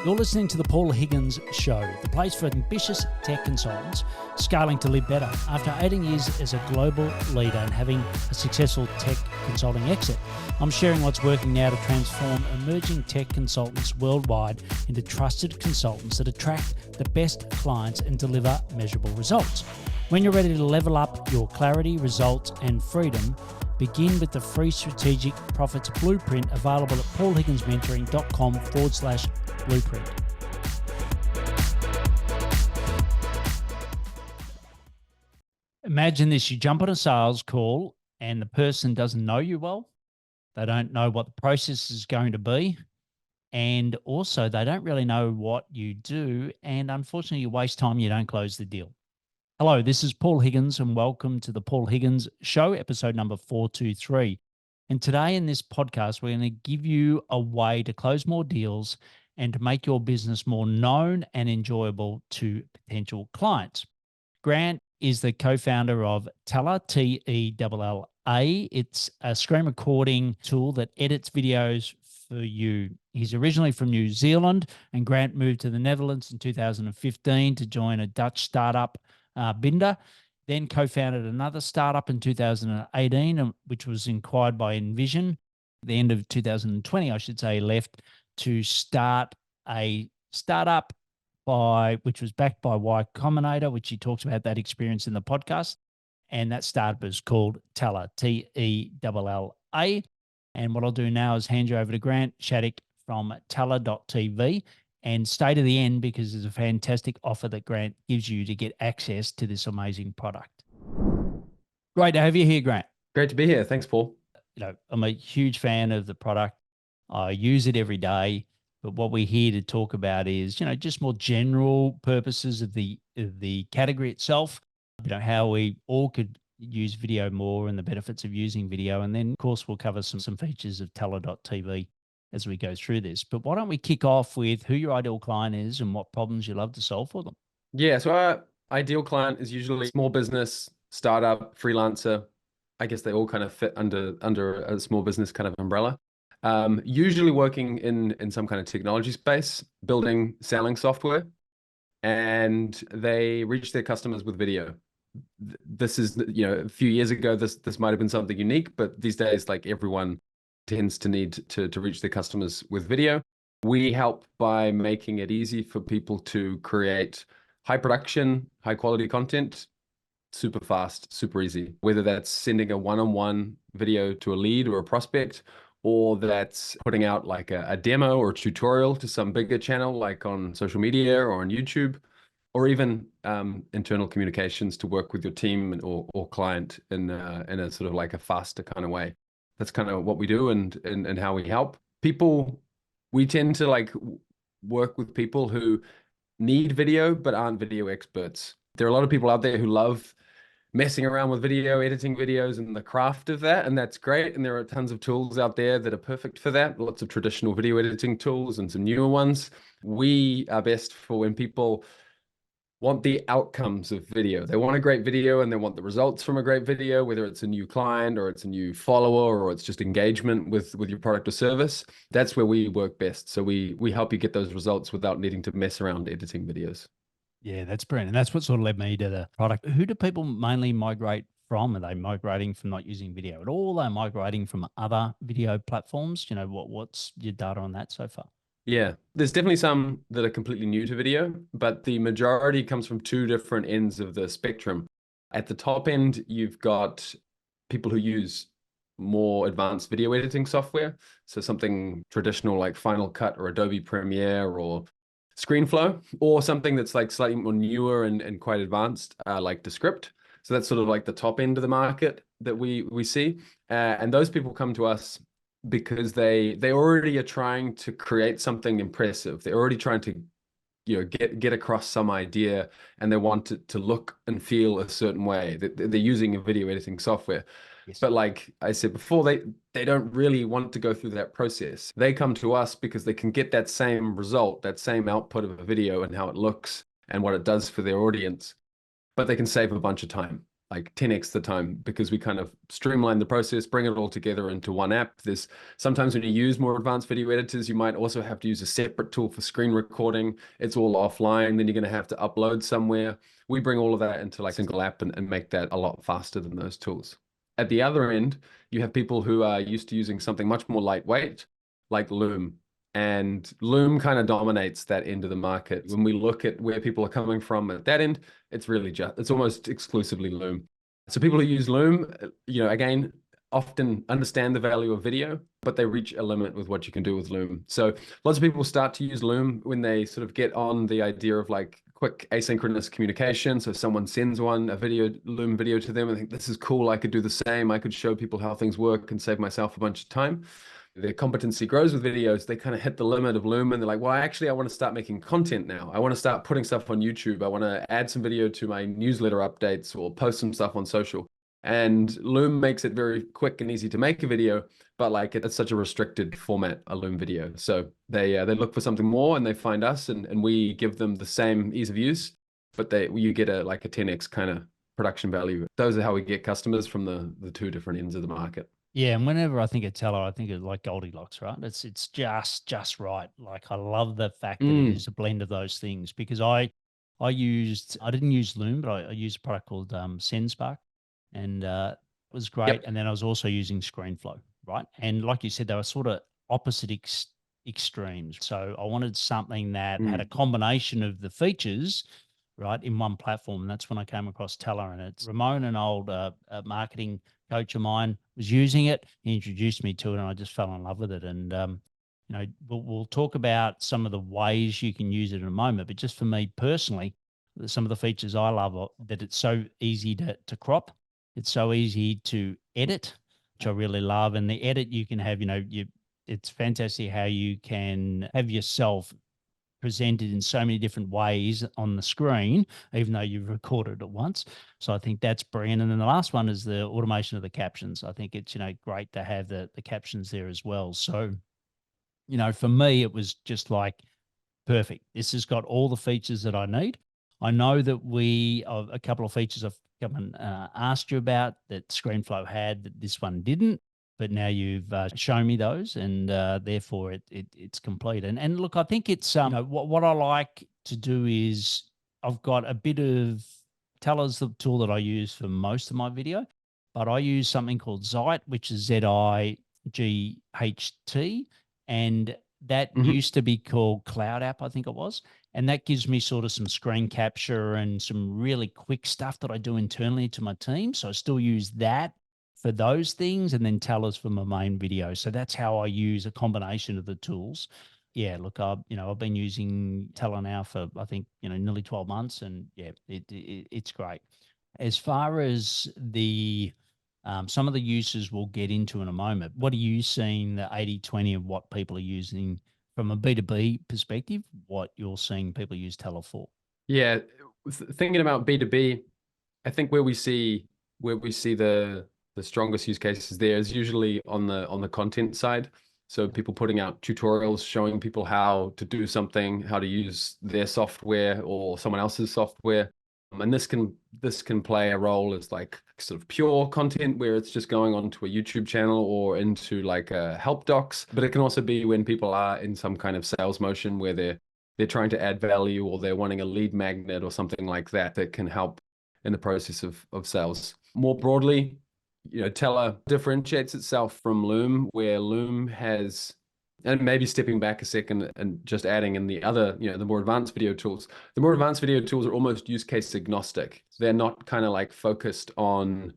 You're listening to the Paul Higgins Show, the place for ambitious tech consultants scaling to live better. After 18 years as a global leader and having a successful tech consulting exit, I'm sharing what's working now to transform emerging tech consultants worldwide into trusted consultants that attract the best clients and deliver measurable results. When you're ready to level up your clarity, results, and freedom, begin with the free Strategic Profits Blueprint available at paulhigginsmentoring.com/blueprint. Imagine this, you jump on a sales call and the person doesn't know you well. They don't know what the process is going to be. And also they don't really know what you do. And unfortunately, you waste time, you don't close the deal. Hello, this is Paul Higgins and welcome to the Paul Higgins Show, episode number 423. And today in this podcast, we're going to give you a way to close more deals and to make your business more known and enjoyable to potential clients. Grant is the co-founder of Tella, Tella. It's a screen recording tool that edits videos for you. He's originally from New Zealand, and Grant moved to the Netherlands in 2015 to join a Dutch startup, Binder, then co-founded another startup in 2018, which was acquired by Envision. At the end of 2020, I should say, left to start a startup which was backed by Y Combinator, which he talks about that experience in the podcast. And that startup is called Tella, Tella. And what I'll do now is hand you over to Grant Shaddick from Tella.tv. And stay to the end because there's a fantastic offer that Grant gives you to get access to this amazing product. Great to have you here, Grant. Great to be here. Thanks, Paul. I'm a huge fan of the product. I use it every day. But what we're here to talk about is, just more general purposes of the category itself. How we all could use video more and the benefits of using video. And then, of course, we'll cover some features of Tella.tv as we go through this. But why don't we kick off with who your ideal client is and what problems you love to solve for them? Yeah, so our ideal client is usually small business, startup, freelancer. I guess they all kind of fit under a small business kind of umbrella. Usually working in some kind of technology space, building, selling software, and they reach their customers with video. This is, a few years ago, this might have been something unique, but these days, like everyone tends to need to reach their customers with video. We help by making it easy for people to create high production, high quality content, super fast, super easy, whether that's sending a one-on-one video to a lead or a prospect, or that's putting out like a demo or a tutorial to some bigger channel, like on social media or on YouTube, or even internal communications to work with your team or client in a sort of like a faster kind of way. That's kind of what we do and how we help people. We tend to like work with people who need video but aren't video experts. There are a lot of people out there who love messing around with video, editing videos and the craft of that, and that's great. And there are tons of tools out there that are perfect for that. Lots of traditional video editing tools and some newer ones. We are best for when people want the outcomes of video. They want a great video and they want the results from a great video, whether it's a new client or it's a new follower or it's just engagement with your product or service. That's where we work best. So we help you get those results without needing to mess around editing videos. Yeah, that's brilliant. And that's what sort of led me to the product. Who do people mainly migrate from? Are they migrating from not using video at all? Are they migrating from other video platforms? What's your data on that so far? Yeah, there's definitely some that are completely new to video, but the majority comes from two different ends of the spectrum. At the top end, you've got people who use more advanced video editing software. So something traditional like Final Cut or Adobe Premiere or ScreenFlow, or something that's like slightly more newer and quite advanced, like Descript. So that's sort of like the top end of the market that we see. And those people come to us because they already are trying to create something impressive. They're already trying to get across some idea, and they want it to look and feel a certain way. They're using a video editing software. Yes. But like I said before, they don't really want to go through that process. They come to us because they can get that same result, that same output of a video and how it looks and what it does for their audience, but they can save a bunch of time. like 10x the time, because we kind of streamline the process, bring it all together into one app. There's sometimes when you use more advanced video editors, you might also have to use a separate tool for screen recording. It's all offline. Then you're going to have to upload somewhere. We bring all of that into like a single app and make that a lot faster than those tools. At the other end, you have people who are used to using something much more lightweight, like Loom. And Loom kind of dominates that end of the market. When we look at where people are coming from at that end, it's really just, it's almost exclusively Loom. So people who use Loom, again, often understand the value of video, but they reach a limit with what you can do with Loom. So lots of people start to use Loom when they sort of get on the idea of like quick asynchronous communication. So someone sends a Loom video to them and think, this is cool. I could do the same. I could show people how things work and save myself a bunch of time. Their competency grows with videos. They kind of hit the limit of Loom and they're like, well, actually, I want to start making content now. I want to start putting stuff on YouTube. I want to add some video to my newsletter updates or post some stuff on social. And Loom makes it very quick and easy to make a video, but like it's such a restricted format, a Loom video. So they look for something more and they find us and we give them the same ease of use, but you get a 10x kind of production value. Those are how we get customers from the two different ends of the market. Yeah, and whenever I think of Tella, I think of like Goldilocks, right? It's just right. Like I love the fact that it is a blend of those things because I didn't use Loom, but I used a product called SendSpark, and it was great. Yep. And then I was also using ScreenFlow, right? And like you said, they were sort of opposite extremes. So I wanted something that had a combination of the features, right, in one platform. And that's when I came across Tella, and it's Ramon, an old marketing coach of mine, was using it. He introduced me to it and I just fell in love with it. And, we'll talk about some of the ways you can use it in a moment, but just for me personally, some of the features I love are that it's so easy to crop. It's so easy to edit, which I really love. And the edit you can have, it's fantastic how you can have yourself presented in so many different ways on the screen, even though you've recorded it once. So I think that's brilliant. And then the last one is the automation of the captions. I think it's, great to have the captions there as well. So, for me, it was just like perfect. This has got all the features that I need. I know that a couple of features I've come and asked you about that ScreenFlow had that this one didn't. But now you've shown me those, and therefore it's complete. And look, I think it's what I like to do is I've got a bit of Tella's the tool that I use for most of my video, but I use something called Zite, which is ZIGHT, and that used to be called Cloud App, I think it was. And that gives me sort of some screen capture and some really quick stuff that I do internally to my team. So I still use that for those things, and then Tella's for my main video. So that's how I use a combination of the tools. Yeah, look, I've been using Tella now for, I think, nearly 12 months, and yeah, it's great. As far as the some of the uses we'll get into in a moment, what are you seeing the 80-20 of what people are using from a B2B perspective, what you're seeing people use Tella for? Yeah, thinking about B2B, I think where we see the strongest use cases there is usually on the content side. So people putting out tutorials showing people how to do something, how to use their software or someone else's software. And this can play a role as like sort of pure content where it's just going onto a YouTube channel or into like help docs. But it can also be when people are in some kind of sales motion where they're trying to add value or they're wanting a lead magnet or something like that that can help in the process of sales. More broadly, Tella differentiates itself from Loom, where Loom has, and maybe stepping back a second and just adding in the other, the more advanced video tools. The more advanced video tools are almost use case agnostic. They're not kind of like focused on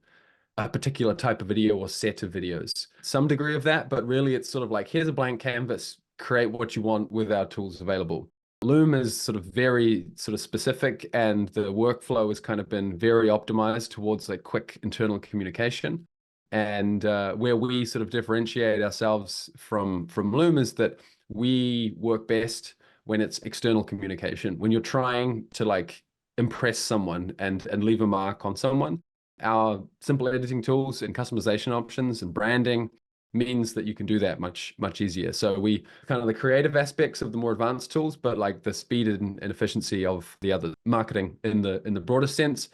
a particular type of video or set of videos. Some degree of that, but really it's sort of like, here's a blank canvas, create what you want with our tools available. Loom is sort of very sort of specific, and the workflow has kind of been very optimized towards like quick internal communication. And where we sort of differentiate ourselves from Loom is that we work best when it's external communication. When you're trying to like impress someone and leave a mark on someone, our simple editing tools and customization options and branding means that you can do that much easier. So we kind of the creative aspects of the more advanced tools, but like the speed and efficiency of the other marketing in the broader sense,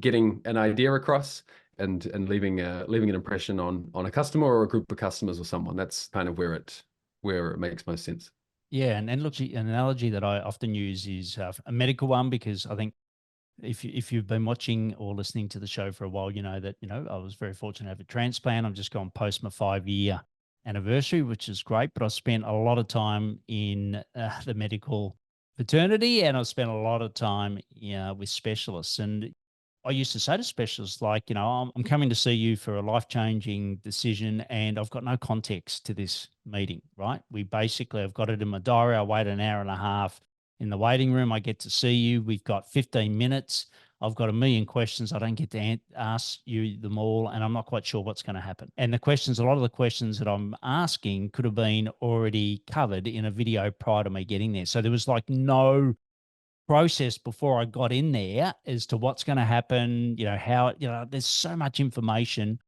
getting an idea across and leaving an impression on a customer or a group of customers or someone. That's kind of where it makes most sense. Yeah, and look, an analogy that I often use is a medical one, because I think if you've been watching or listening to the show for a while, you know that I was very fortunate to have a transplant. I'm just going post my 5-year anniversary, which is great. But I spent a lot of time in the medical fraternity, and I spent a lot of time with specialists. And I used to say to specialists, like, I'm coming to see you for a life-changing decision, and I've got no context to this meeting, right? We basically have got it in my diary. I wait an hour and a half in the waiting room. I get to see you. We've got 15 minutes. I've got a million questions. I don't get to ask you them all, and I'm not quite sure what's going to happen. And a lot of the questions that I'm asking could have been already covered in a video prior to me getting there. So there was like no process before I got in there as to what's going to happen, how, there's so much information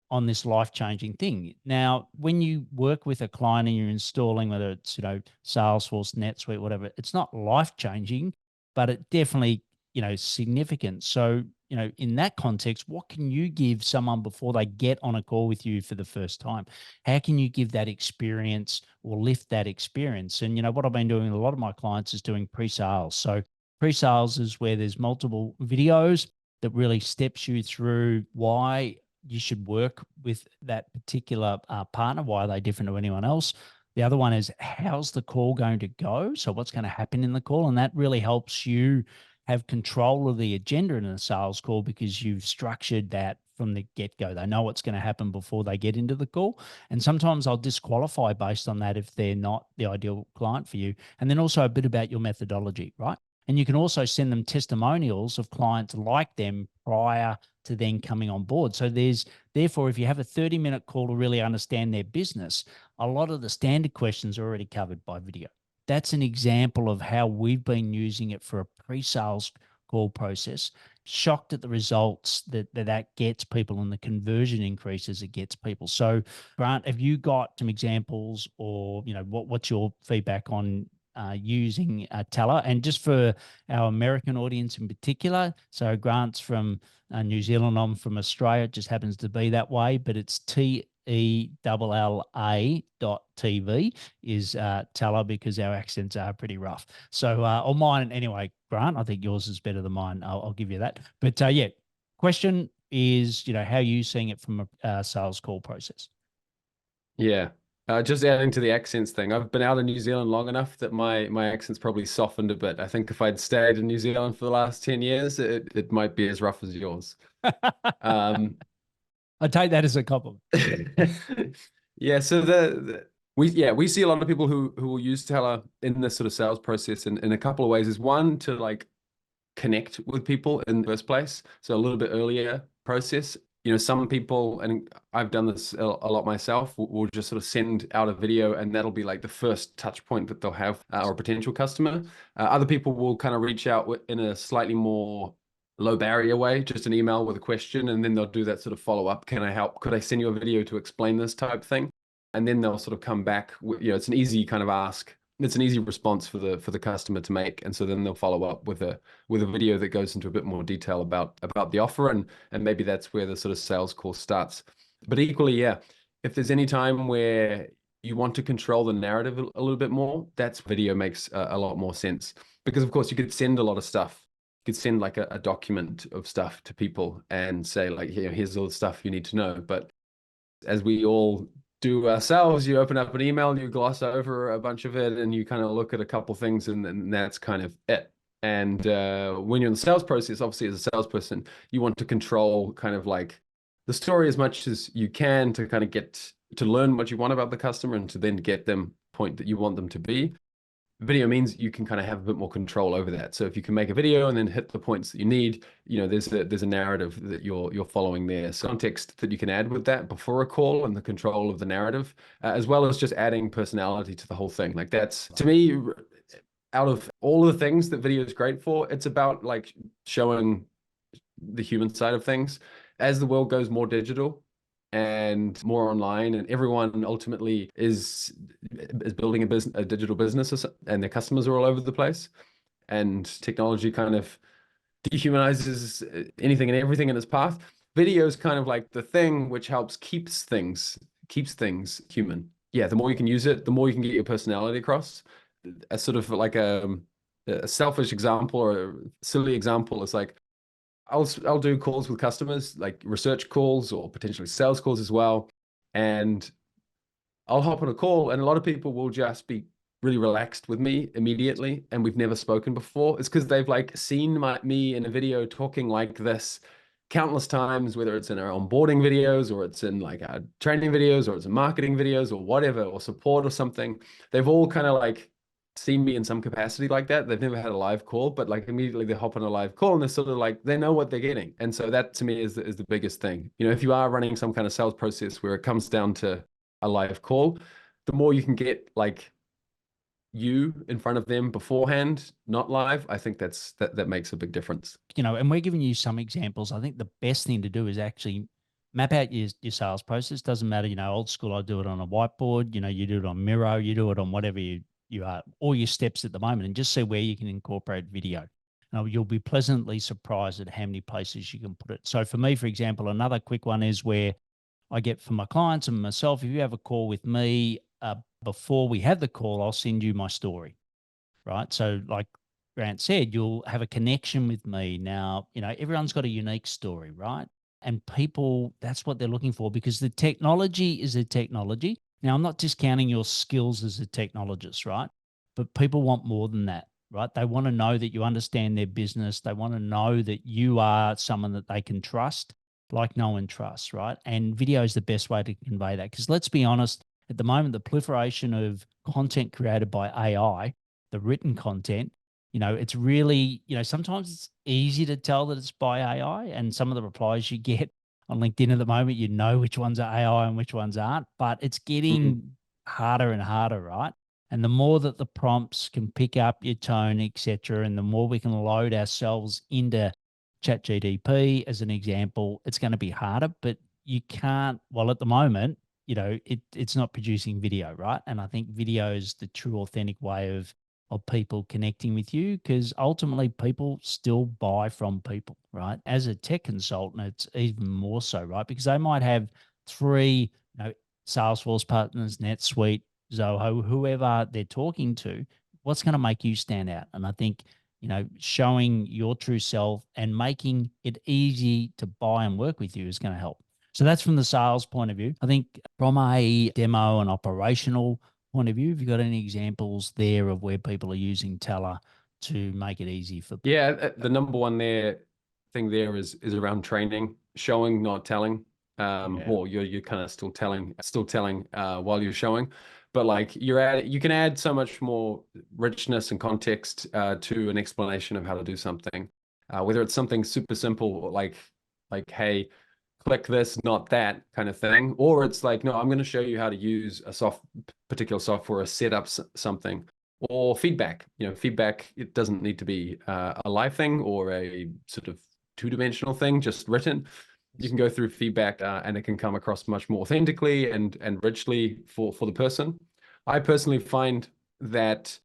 on this life-changing thing. Now, when you work with a client and you're installing, whether it's, Salesforce, NetSuite, whatever, it's not life-changing, but it definitely, significant. So, in that context, what can you give someone before they get on a call with you for the first time? How can you give that experience or lift that experience? And, what I've been doing with a lot of my clients is doing pre-sales. So pre-sales is where there's multiple videos that really steps you through why you should work with that particular partner. Why are they different to anyone else? The other one is, how's the call going to go? So what's going to happen in the call? And that really helps you have control of the agenda in a sales call, because you've structured that from the get-go. They know what's going to happen before they get into the call. And sometimes I'll disqualify based on that if they're not the ideal client for you. And then also a bit about your methodology, right? And you can also send them testimonials of clients like them prior to then coming on board. So therefore, if you have a 30-minute call to really understand their business, a lot of the standard questions are already covered by video. That's an example of how we've been using it for a pre-sales call process. Shocked at the results that gets people and the conversion increases it gets people. So, Grant, have you got some examples, or what's your feedback on using Tella? And just for our American audience in particular, so Grant's from New Zealand, I'm from Australia. It just happens to be that way, but it's TELLA.TV is Tella, because our accents are pretty rough. So, or mine anyway, Grant, I think yours is better than mine. I'll give you that. But yeah, question is, how are you seeing it from a sales call process? Yeah. Just adding to the accents thing, I've been out in New Zealand long enough that my accent's probably softened a bit. I think if I'd stayed in New Zealand for the last 10 years, it might be as rough as yours. Um, I take that as a compliment. yeah, so we see a lot of people who will use Tella in this sort of sales process in a couple of ways. Is one, to like connect with people in the first place, so a little bit earlier process. Some people, and I've done this a lot myself, will just sort of send out a video, and that'll be like the first touch point that they'll have, or a potential customer. Other people will kind of reach out in a slightly more low barrier way, just an email with a question, and then they'll do that sort of follow up. Can I help? Could I send you a video to explain this type thing? And then they'll sort of come back with, it's an easy kind of ask. It's an easy response for the customer to make, and so then they'll follow up with a video that goes into a bit more detail about the offer, and maybe that's where the sort of sales call starts. But equally, yeah, if there's any time where you want to control the narrative a little bit more, that's video makes a lot more sense, because of course you could send a lot of stuff. You could send like a document of stuff to people and say like, here's all the stuff you need to know. But as we all do ourselves, you open up an email, you gloss over a bunch of it, and you kind of look at a couple things, and that's kind of it. And when you're in the sales process, obviously as a salesperson, you want to control kind of like the story as much as you can to kind of get to learn what you want about the customer, and to then get them point that you want them to be. Video means you can kind of have a bit more control over that. So if you can make a video and then hit the points that you need, there's a narrative that you're following there. So context that you can add with that before a call, and the control of the narrative, as well as just adding personality to the whole thing. Like, that's, to me, out of all of the things that video is great for, it's about like showing the human side of things. As the world goes more digital, and more online, and everyone ultimately is building a digital business, and their customers are all over the place, and technology kind of dehumanizes anything and everything in its path. Video is kind of like the thing which helps keeps things human. Yeah, the more you can use it, the more you can get your personality across. A sort of like a selfish example or a silly example is like I'll do calls with customers, like research calls or potentially sales calls as well. And I'll hop on a call, and a lot of people will just be really relaxed with me immediately, and we've never spoken before. It's because they've like seen me in a video talking like this countless times, whether it's in our onboarding videos or it's in like our training videos or it's in marketing videos or whatever, or support or something. They've all kind of like seen me in some capacity like that. They've never had a live call, but like immediately they hop on a live call and they're sort of like, they know what they're getting. And so that to me is the biggest thing. You know, if you are running some kind of sales process where it comes down to a live call, the more you can get like you in front of them beforehand, not live, I think that makes a big difference. And we're giving you some examples. I think the best thing to do is actually map out your sales process. Doesn't matter, old school, I do it on a whiteboard, you do it on Miro, you do it on whatever you are, all your steps at the moment, and just see where you can incorporate video. Now, you'll be pleasantly surprised at how many places you can put it. So for me, for example, another quick one is where I get for my clients and myself, if you have a call with me, before we have the call, I'll send you my story, right? So like Grant said, you'll have a connection with me. Now, everyone's got a unique story, right? And people, that's what they're looking for, because the technology is a technology. Now, I'm not discounting your skills as a technologist, right? But people want more than that, right? They want to know that you understand their business. They want to know that you are someone that they can trust, like no one trusts, right? And video is the best way to convey that. Because let's be honest, at the moment, the proliferation of content created by AI, the written content, it's really, sometimes it's easy to tell that it's by AI, and some of the replies you get on LinkedIn at the moment, which ones are AI and which ones aren't, but it's Mm. getting harder and harder, right? And the more that the prompts can pick up your tone, etc., and the more we can load ourselves into ChatGDP as an example, it's going to be harder, but you can't, well, at the moment, it's not producing video, right? And I think video is the true authentic way of people connecting with you, because ultimately people still buy from people, right? As a tech consultant, it's even more so, right? Because they might have three, Salesforce partners, NetSuite, Zoho, whoever they're talking to. What's going to make you stand out? And I think, showing your true self and making it easy to buy and work with you is going to help. So that's from the sales point of view. I think from a demo and operational point of view, have you got any examples there of where people are using Tella to make it easy for? Yeah, the number one thing there is around training, showing, not telling. Yeah. Or you're kind of still telling while you're showing, but like you can add so much more richness and context to an explanation of how to do something. Whether it's something super simple like hey, click this, not that kind of thing, or it's like no, I'm going to show you how to use particular software or set up something. Or feedback. Feedback, it doesn't need to be a live thing or a sort of two-dimensional thing, just written. You can go through feedback and it can come across much more authentically and richly for the person. I personally find that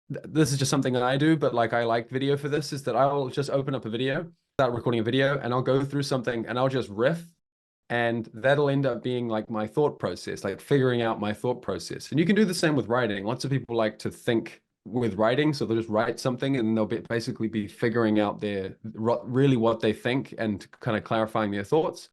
this is just something that I do, but like I like video for this, is that I'll just open up a video, start recording a video, and I'll go through something and I'll just riff, and that'll end up being like my thought process, like figuring out my thought process. And you can do the same with writing. Lots of people like to think with writing, so they'll just write something and they'll basically be figuring out really what they think and kind of clarifying their thoughts.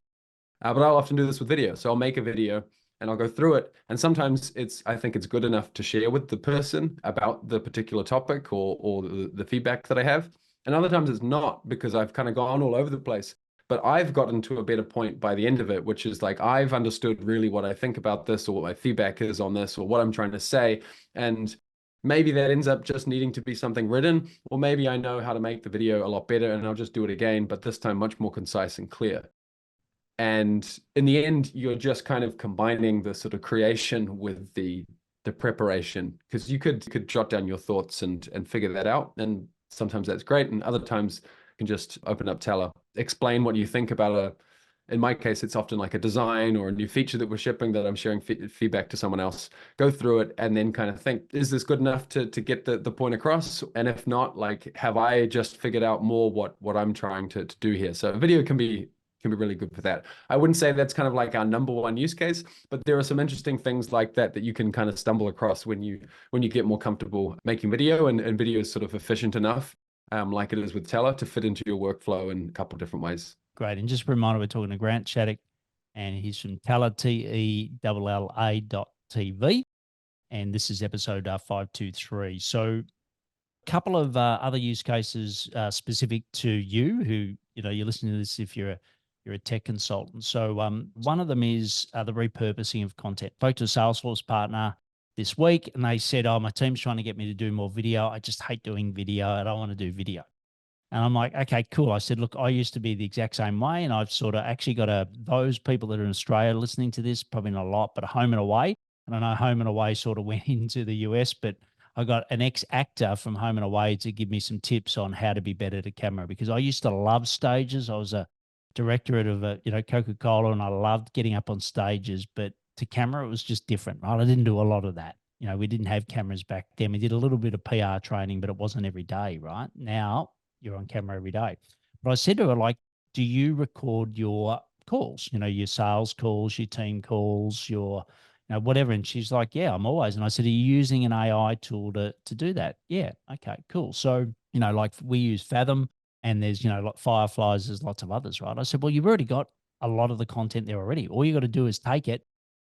But I'll often do this with video. So I'll make a video and I'll go through it. And sometimes I think it's good enough to share with the person about the particular topic or the feedback that I have. And other times it's not, because I've kind of gone all over the place. But I've gotten to a better point by the end of it, which is like I've understood really what I think about this or what my feedback is on this or what I'm trying to say. And maybe that ends up just needing to be something written, or maybe I know how to make the video a lot better and I'll just do it again, but this time much more concise and clear. And in the end, you're just kind of combining the sort of creation with the preparation, because you could jot down your thoughts and figure that out. And sometimes that's great. And other times you can just open up Tella, explain what you think about in my case, it's often like a design or a new feature that we're shipping that I'm sharing feedback to someone else, go through it and then kind of think, is this good enough to get the point across? And if not, like, have I just figured out more what I'm trying to do here? So video can be really good for that. I wouldn't say that's kind of like our number one use case, but there are some interesting things like that that you can kind of stumble across when you get more comfortable making video, and video is sort of efficient enough, like it is with Tella, to fit into your workflow in a couple of different ways. Great. And just a reminder, we're talking to Grant Shaddick, and he's from Tella, TELLA.TV. And this is episode 523. So a couple of other use cases specific to you who, you're listening to this if you're a tech consultant. So one of them is the repurposing of content. Spoke to a Salesforce partner this week, and they said, my team's trying to get me to do more video. I just hate doing video. I don't want to do video. And I'm like, okay, cool. I said, look, I used to be the exact same way. And I've sort of actually got those people that are in Australia listening to this, probably not a lot, but Home and Away. And I know Home and Away sort of went into the US, but I got an ex-actor from Home and Away to give me some tips on how to be better to camera, because I used to love stages. I was a director of Coca-Cola, and I loved getting up on stages, but to camera, it was just different, right? I didn't do a lot of that. We didn't have cameras back then. We did a little bit of PR training, but it wasn't every day, right? Now you're on camera every day. But I said to her, like, do you record your calls, your sales calls, your team calls, your, whatever? And she's like, yeah, I'm always. And I said, are you using an AI tool to do that? Yeah. Okay, cool. So, like we use Fathom, and there's, like Fireflies, there's lots of others, right? I said, well, you've already got a lot of the content there already. All you got to do is take it,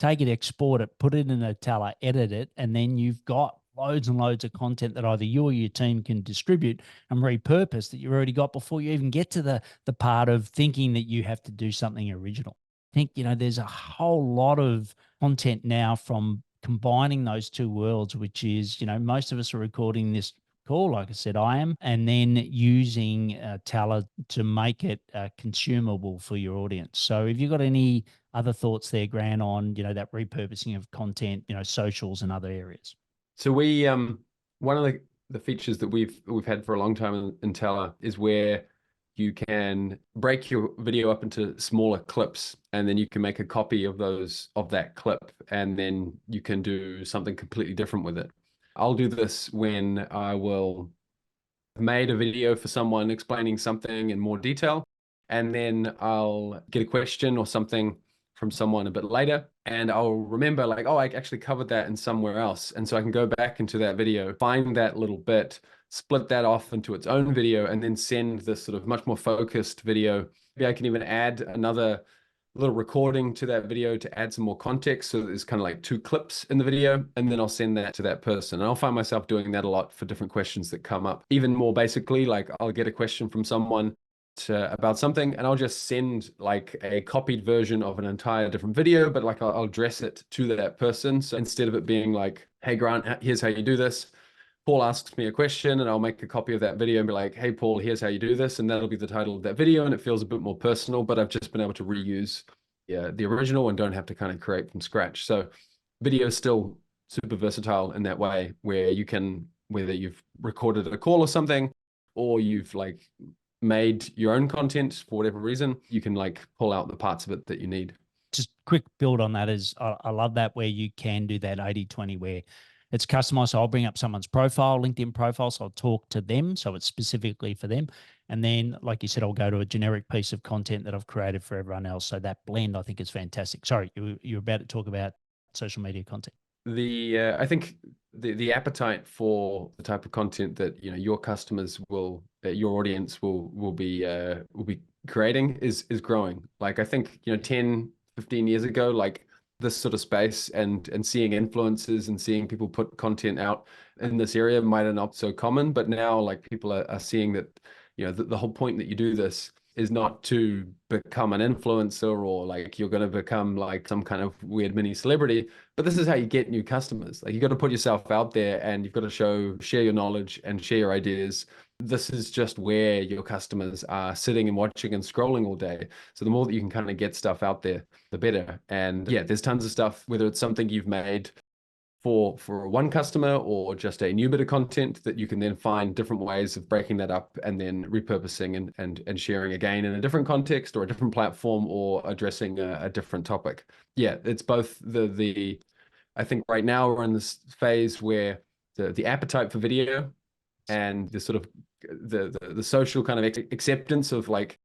export it, put it in a Tella, edit it, and then you've got loads and loads of content that either you or your team can distribute and repurpose that you've already got before you even get to the part of thinking that you have to do something original. I think, there's a whole lot of content now from combining those two worlds, which is, most of us are recording this call, like I said, I am, and then using Tella to make it consumable for your audience. So have you got any other thoughts there, Grant, on, that repurposing of content, socials and other areas? So we one of the features that we've had for a long time in Tella is where you can break your video up into smaller clips, and then you can make a copy of that clip, and then you can do something completely different with it. I'll do this when I will have made a video for someone explaining something in more detail, and then I'll get a question or something from someone a bit later, and I'll remember like, oh, I actually covered that in somewhere else. And so I can go back into that video, find that little bit, split that off into its own video, and then send this sort of much more focused video. Maybe I can even add another little recording to that video to add some more context. So there's kind of like 2 clips in the video, and then I'll send that to that person. And I'll find myself doing that a lot for different questions that come up. Even more basically, like I'll get a question from someone about something, and I'll just send like a copied version of an entire different video, but like I'll address it to that person. So instead of it being like, hey Grant, here's how you do this, Paul asks me a question, and I'll make a copy of that video and be like, hey Paul, here's how you do this, and that'll be the title of that video, and it feels a bit more personal, but I've just been able to reuse the original and don't have to kind of create from scratch. So video is still super versatile in that way, where you can, whether you've recorded a call or something, or you've like made your own content for whatever reason, you can like pull out the parts of it that you need. Just quick build on that is I love that where you can do that 80-20 where it's customized. So I'll bring up someone's profile, LinkedIn profile. So I'll talk to them. So it's specifically for them. And then, like you said, I'll go to a generic piece of content that I've created for everyone else. So that blend, I think, is fantastic. Sorry, you're about to talk about social media content. I think the appetite for the type of content that your customers will, your audience will be creating is growing. Like I think 10, 15 years ago, like this sort of space and seeing influencers and seeing people put content out in this area might have not so common, but now like people are seeing that the whole point that you do this is not to become an influencer or like you're going to become like some kind of weird mini celebrity, but this is how you get new customers. Like you got to put yourself out there, and you've got to share your knowledge and share your ideas. This is just where your customers are sitting and watching and scrolling all day. So the more that you can kind of get stuff out there, the better. And yeah, there's tons of stuff, whether it's something you've made for one customer or just a new bit of content, that you can then find different ways of breaking that up and then repurposing and sharing again in a different context or a different platform or addressing a different topic. Yeah, it's both the I think right now we're in this phase where the appetite for video and the sort of the social kind of acceptance of like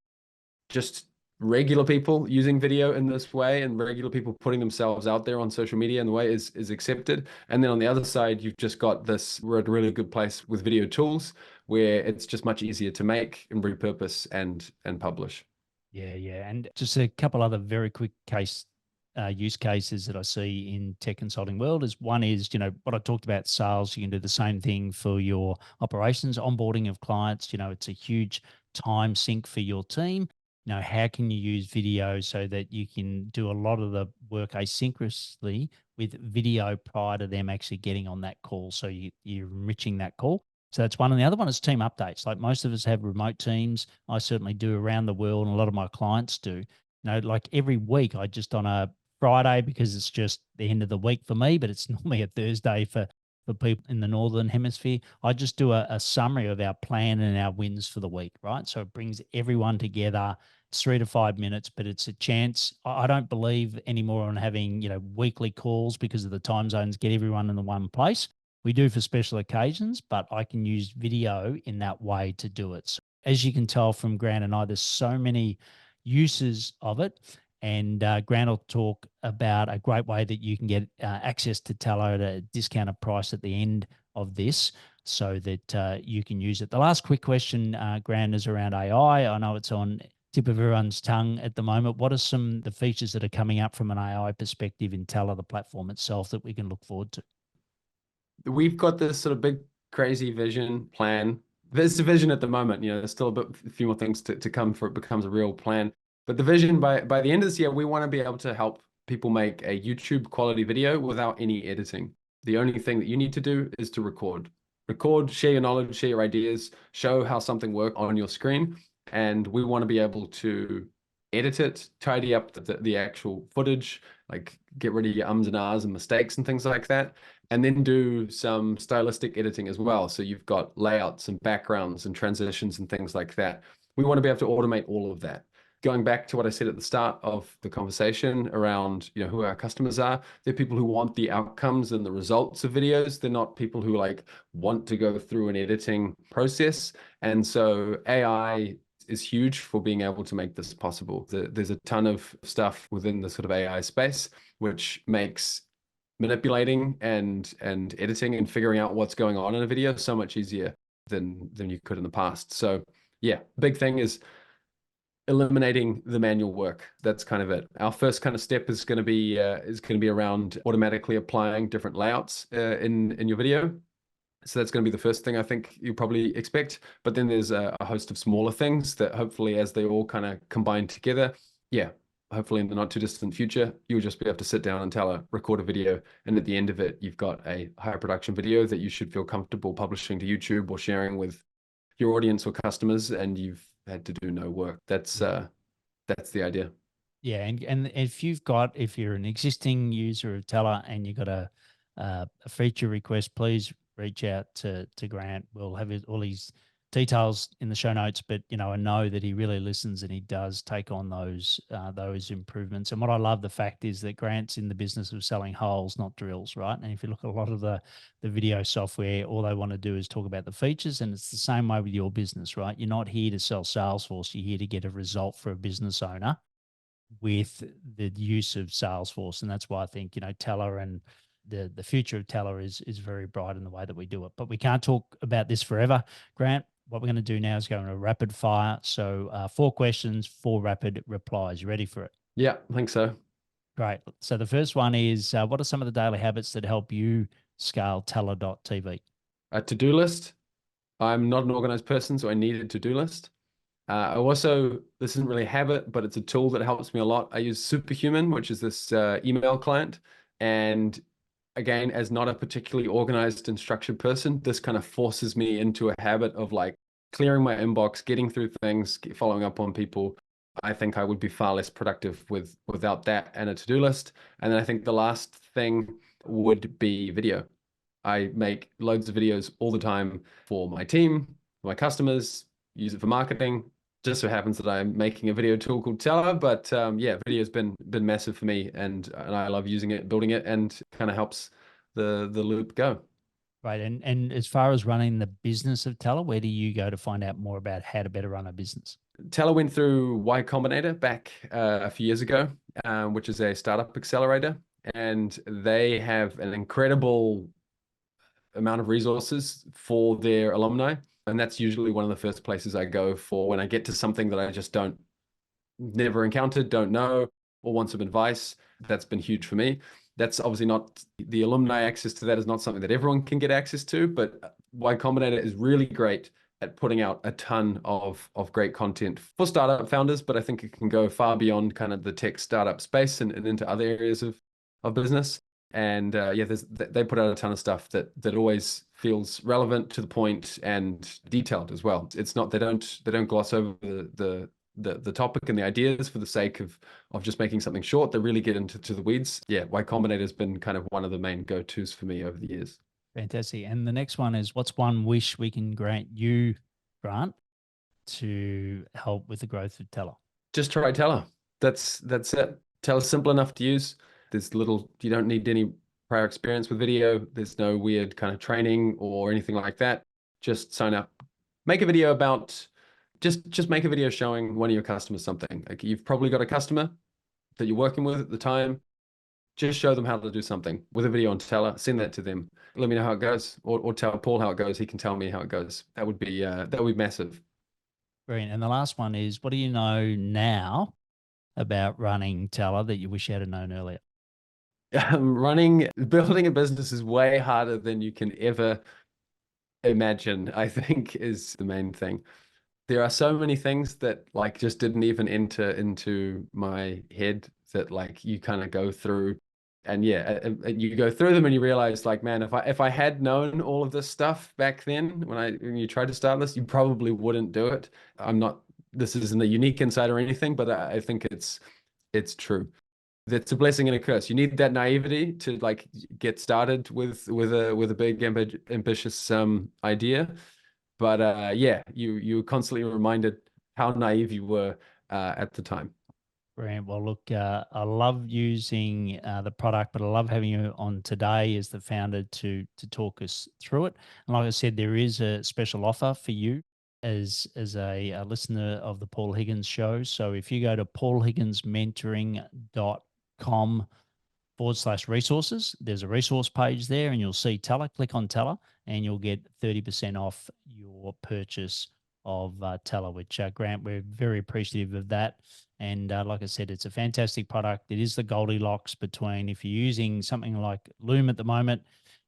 just regular people using video in this way and regular people putting themselves out there on social media in the way is accepted. And then on the other side, you've just got this, we're at a really good place with video tools where it's just much easier to make and repurpose and publish. Yeah, yeah. And just a couple other very quick use cases that I see in tech consulting world is one is, what I talked about sales, you can do the same thing for your operations, onboarding of clients. It's a huge time sink for your team. How can you use video so that you can do a lot of the work asynchronously with video prior to them actually getting on that call? So you're enriching that call. So that's one. And the other one is team updates. Like most of us have remote teams. I certainly do around the world, and a lot of my clients do. Like every week, I just on a Friday, because it's just the end of the week for me, but it's normally a Thursday for people in the Northern Hemisphere. I just do a summary of our plan and our wins for the week, right? So it brings everyone together. It's 3 to 5 minutes, but it's a chance. I don't believe anymore on having, weekly calls because of the time zones, get everyone in the one place. We do for special occasions, but I can use video in that way to do it. So as you can tell from Grant and I, there's so many uses of it. And Grant will talk about a great way that you can get access to Tella at a discounted price at the end of this so that you can use it. The last quick question, Grant, is around AI. I know it's on tip of everyone's tongue at the moment. What are some of the features that are coming up from an AI perspective in Tella, the platform itself, that we can look forward to? We've got this sort of big, crazy vision plan. There's a vision at the moment, there's still a few more things to come for it becomes a real plan. But the vision by the end of this year, we want to be able to help people make a YouTube quality video without any editing. The only thing that you need to do is to record. Record, share your knowledge, share your ideas, show how something works on your screen. And we want to be able to edit it, tidy up the actual footage, like get rid of your ums and ahs and mistakes and things like that, and then do some stylistic editing as well. So you've got layouts and backgrounds and transitions and things like that. We want to be able to automate all of that. Going back to what I said at the start of the conversation around, who our customers are, they're people who want the outcomes and the results of videos. They're not people who like want to go through an editing process. And so AI is huge for being able to make this possible. There's a ton of stuff within the sort of AI space, which makes manipulating and editing and figuring out what's going on in a video so much easier than you could in the past. So yeah, big thing is eliminating the manual work. That's kind of it. Our first kind of step is going to be around automatically applying different layouts in your video. So that's going to be the first thing I think you probably expect. But then there's a host of smaller things that hopefully as they all kind of combine together, yeah, hopefully in the not too distant future, you'll just be able to sit down and record a video. And at the end of it, you've got a higher production video that you should feel comfortable publishing to YouTube or sharing with your audience or customers, and you've had to do no work. That's the idea. Yeah, and if you're an existing user of Tella and you've got a feature request, please reach out to Grant. We'll have all his details in the show notes. But I know that he really listens and he does take on those improvements. And what I love the fact is that Grant's in the business of selling holes, not drills, right? And if you look at a lot of the video software, all they want to do is talk about the features, and it's the same way with your business, right? You're not here to sell Salesforce. You're here to get a result for a business owner with the use of Salesforce. And that's why I think, Tella and the future of Tella is very bright in the way that we do it. But we can't talk about this forever. Grant, what we're going to do now is go into a rapid fire. So 4 questions, 4 rapid replies. You ready for it? Yeah, I think so. Great. So the first one is, what are some of the daily habits that help you scale Tella.tv? A to-do list. I'm not an organized person, so I need a to-do list. I also, this isn't really a habit, but it's a tool that helps me a lot. I use Superhuman, which is this email client. And again, as not a particularly organized and structured person, this kind of forces me into a habit of like clearing my inbox, getting through things, following up on people. I think I would be far less productive without that and a to-do list. And then I think the last thing would be video. I make loads of videos all the time for my team, for my customers, use it for marketing. Just so happens that I'm making a video tool called Tella, but yeah, video's been massive for me, and I love using it, building it, and kind of helps the loop go. Right. And as far as running the business of Tella, where do you go to find out more about how to better run a business? Tella went through Y Combinator back a few years ago, which is a startup accelerator, and they have an incredible amount of resources for their alumni. And that's usually one of the first places I go for when I get to something that I just never encountered, don't know, or want some advice. That's been huge for me. That's obviously not the alumni access to that is not something that everyone can get access to, but Y Combinator is really great at putting out a ton of great content for startup founders, but I think it can go far beyond kind of the tech startup space and into other areas of business. And yeah, they put out a ton of stuff that always feels relevant, to the point, and detailed as well. It's not, they don't gloss over the topic and the ideas for the sake of just making something short. They really get into the weeds. Yeah, Y Combinator has been kind of one of the main go-tos for me over the years. Fantastic. And the next one is, what's one wish we can grant you, Grant, to help with the growth of Tella? Just try Tella. That's it. Tella's simple enough to use. You don't need any prior experience with video. There's no weird kind of training or anything like that. Just sign up, make a video about, just make a video showing one of your customers something. Like, you've probably got a customer that you're working with at the time. Just show them how to do something with a video on Tella. Send that to them. Let me know how it goes, or tell Paul how it goes. He can tell me how it goes. That would be massive. Brilliant. And the last one is, what do you know now about running Tella that you wish you had known earlier? Building a business is way harder than you can ever imagine, I think, is the main thing. There are so many things that like just didn't even enter into my head that like you kind of go through, and yeah, you go through them and you realize, like, man, if I had known all of this stuff back then when you tried to start this, you probably wouldn't do it. This isn't a unique insight or anything, but I think it's true. That's a blessing and a curse. You need that naivety to like get started with a big ambitious idea. But yeah, you constantly reminded how naive you were at the time. Brilliant. Well, look, I love using the product, but I love having you on today as the founder to talk us through it. And like I said, there is a special offer for you as a listener of the Paul Higgins Show. So if you go to paulhiggins.com/resources, there's a resource page there, and you'll see Tella. Click on Tella, and you'll get 30% off your purchase of Tella, which Grant, we're very appreciative of that. And like I said, it's a fantastic product. It is the Goldilocks between, if you're using something like Loom at the moment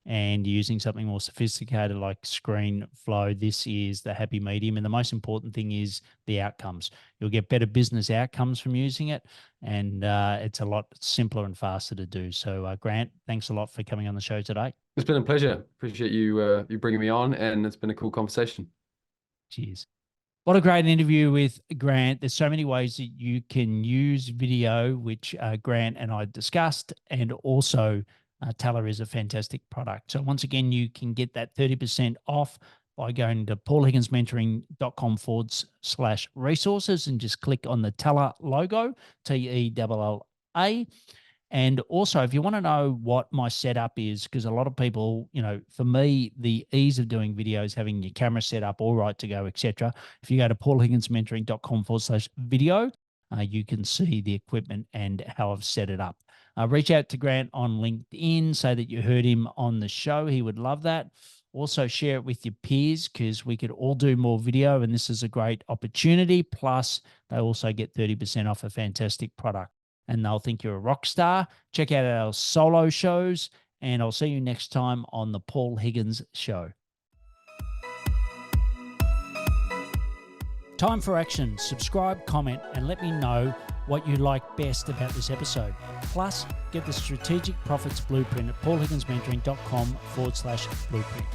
and you're using something more sophisticated like ScreenFlow, this is the happy medium. And the most important thing is the outcomes. You'll get better business outcomes from using it, and it's a lot simpler and faster to do. So Grant, thanks a lot for coming on the show today. It's been a pleasure. Appreciate you bringing me on, and it's been a cool conversation. Cheers. What a great interview with Grant. There's so many ways that you can use video, which Grant and I discussed, and also Tella is a fantastic product. So once again, you can get that 30% off by going to paulhigginsmentoring.com/resources and just click on the Tella logo, TELLA. And also, if you want to know what my setup is, because a lot of people, for me, the ease of doing videos, having your camera set up all right to go, etc. If you go to paulhigginsmentoring.com/video, you can see the equipment and how I've set it up. Reach out to Grant on LinkedIn, say that you heard him on the show. He would love that. Also share it with your peers, because we could all do more video, and this is a great opportunity. Plus, they also get 30% off a fantastic product, and they'll think you're a rock star. Check out our solo shows, and I'll see you next time on the Paul Higgins Show. Time for action. Subscribe, comment, and let me know what you like best about this episode. Plus, get the Strategic Profits Blueprint at paulhigginsmentoring.com/blueprint.